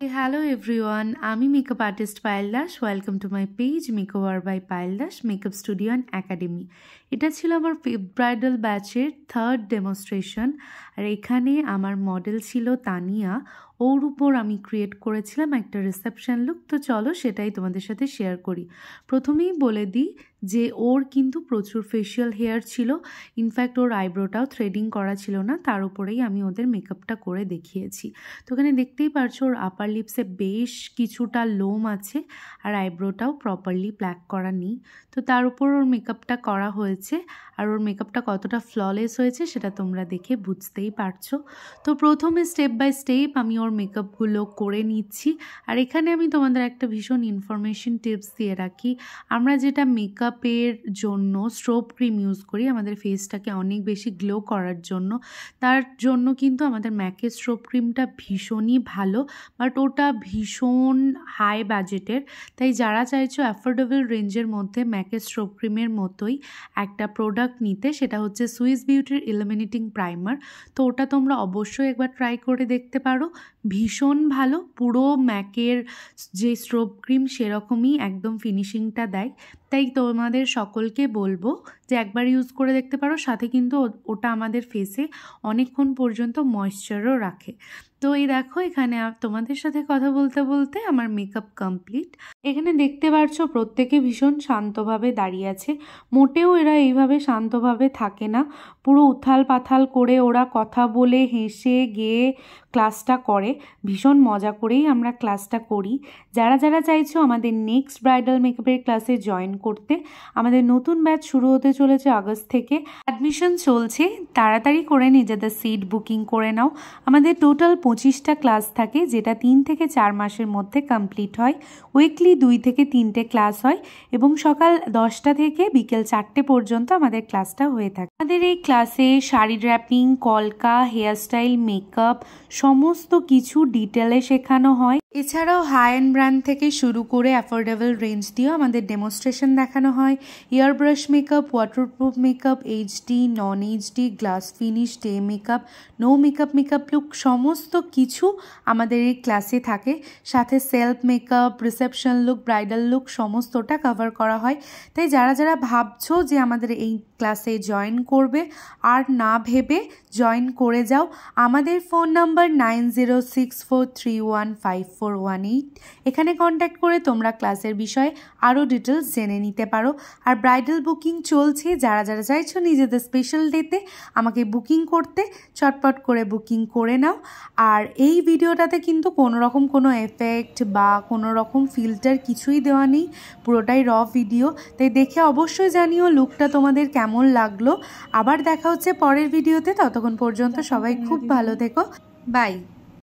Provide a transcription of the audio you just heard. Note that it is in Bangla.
Hey, hello everyone, আমি makeup artist Payel Das. Welcome to my page makeover by Payel Das makeup studio and academy. এটা ছিল আমার ফিফথ ব্রাইডাল ব্যাচের থার্ড ডেমনস্ট্রেশন। আর এখানে আমার মডেল ছিল তানিয়া। ওর উপর আমি ক্রিয়েট করেছিলাম একটা রিসেপশন লুক। তো চলো সেটাই তোমাদের সাথে শেয়ার করি। প্রথমেই বলে দিই যে ওর কিন্তু প্রচুর ফেশিয়াল হেয়ার ছিল। ইনফ্যাক্ট ওর আইব্রোটাও থ্রেডিং করা ছিল না, তার উপরেই আমি ওদের মেকআপটা করে দেখিয়েছি। তো এখানে দেখতেই পারছো ওর আপার লিপসে বেশ কিছুটা লোম আছে, আর আইব্রোটাও প্রপারলি প্ল্যাক করা নেই। তো তার উপর ওর মেকআপটা করা হয়েছে, আর ওর মেকআপটা কতটা ফ্ললেস হয়েছে সেটা তোমরা দেখে বুঝতেই পারছো। তো প্রথমে স্টেপ বাই স্টেপ আমি ওর মেকআপগুলো করে নিচ্ছি। আর এখানে আমি তোমাদের একটা ভীষণ ইনফরমেশন টিপস দিয়ে রাখি। আমরা যেটা মেকআপের জন্য স্ট্রোব ক্রিম ইউজ করি আমাদের ফেসটাকে অনেক বেশি গ্লো করার জন্য, তার জন্য কিন্তু আমাদের ম্যাকের স্ট্রোব ক্রিমটা ভীষণই ভালো, বাট ওটা ভীষণ হাই বাজেটের। তাই যারা চাইছো অ্যাফোর্ডেবল রেঞ্জের মধ্যে ম্যাকের স্ট্রোব ক্রিমের মতোই একটা প্রোডাক্ট নিতে, সেটা হচ্ছে সুইস বিউটির ইলুমিনেটিং প্রাইমার। তো ওটা তোমরা অবশ্যই একবার ট্রাই করে দেখতে পারো, ভীষণ ভালো। পুরো ম্যাকের যে স্ট্রোব ক্রিম সেরকমই একদম ফিনিশিংটা দেয়। তাই তোমাদের সকলকে বলবো যে একবার ইউজ করে দেখতে পারো। সাথে কিন্তু ওটা আমাদের ফেসে অনেকক্ষণ পর্যন্ত ময়েশ্চারও রাখে। তো এই দেখো এখানে তোমাদের সাথে কথা বলতে বলতে আমার মেকআপ কমপ্লিট। এখানে দেখতে পারছো প্রত্যেকে ভীষণ শান্তভাবে দাঁড়িয়ে আছে। মোটেও এরা এইভাবে শান্তভাবে থাকে না, পুরো উথাল পাথাল করে ওরা কথা বলে হেসে গেয়ে ক্লাসটা করে। ভীষণ মজা করেই আমরা ক্লাসটা করি। যারা যারা চাইছো আমাদের নেক্সট ব্রাইডাল মেকআপের ক্লাসে জয়েন করতে, আমাদের নতুন ব্যাচ শুরু হতে চলেছে আগস্ট থেকে। অ্যাডমিশন চলছে, তাড়াতাড়ি করে নিজেদের সিট বুকিং করে নাও। আমাদের টোটাল 25টা ক্লাস থাকে, যেটা 3 থেকে 4 মাসের মধ্যে কমপ্লিট হয়। উইকলি 2 থেকে 3টে ক্লাস হয় এবং সকাল 10টা থেকে বিকেল 4টে পর্যন্ত আমাদের ক্লাসটা হয়ে থাকে। আমাদের এই ক্লাসে শাড়ি ড্র্যাপিং, কলকা, হেয়ারস্টাইল, মেকআপ সমস্ত কিছু ডিটেলে শেখানো হয়। এছাড়াও হাই এন্ড ব্র্যান্ড থেকে শুরু করে অ্যাফোর্ডেবল রেঞ্জ দিয়েও আমাদের ডেমনস্ট্রেশন দেখানো হয়। Air brush makeup, waterproof makeup, HD, non HD, glass finish, day makeup, no makeup, makeup look সমস্ত কিছু আমাদের এই ক্লাসে থাকে। সাথে self makeup, reception look, bridal look সমস্তটা কভার করা হয়। তাই যারা যারা ভাবছো যে আমাদের এই ক্লাসে জয়েন করবে, আর না ভেবে জয়েন করে যাও। আমাদের ফোন নাম্বার 9064315418। এখানে কন্ট্যাক্ট করে তোমরা ক্লাসের বিষয়ে আরও ডিটেলস জেনে নিতে পারো। আর ব্রাইডাল বুকিং চলছে, যারা যারা চাইছো নিজেদের স্পেশাল ডেতে আমাকে বুকিং করতে, চটপট করে বুকিং করে নাও। আর এই ভিডিওটাতে কিন্তু কোনোরকম কোনো এফেক্ট বা কোনো রকম ফিল্টার কিছুই দেওয়া নেই, পুরোটাই র ভিডিও। তাই দেখে অবশ্যই জানিও লুকটা তোমাদের কেমন লাগলো। আবার দেখা হচ্ছে পরের ভিডিওতে, ততক্ষণ পর্যন্ত সবাই খুব ভালো থেকো। বাই।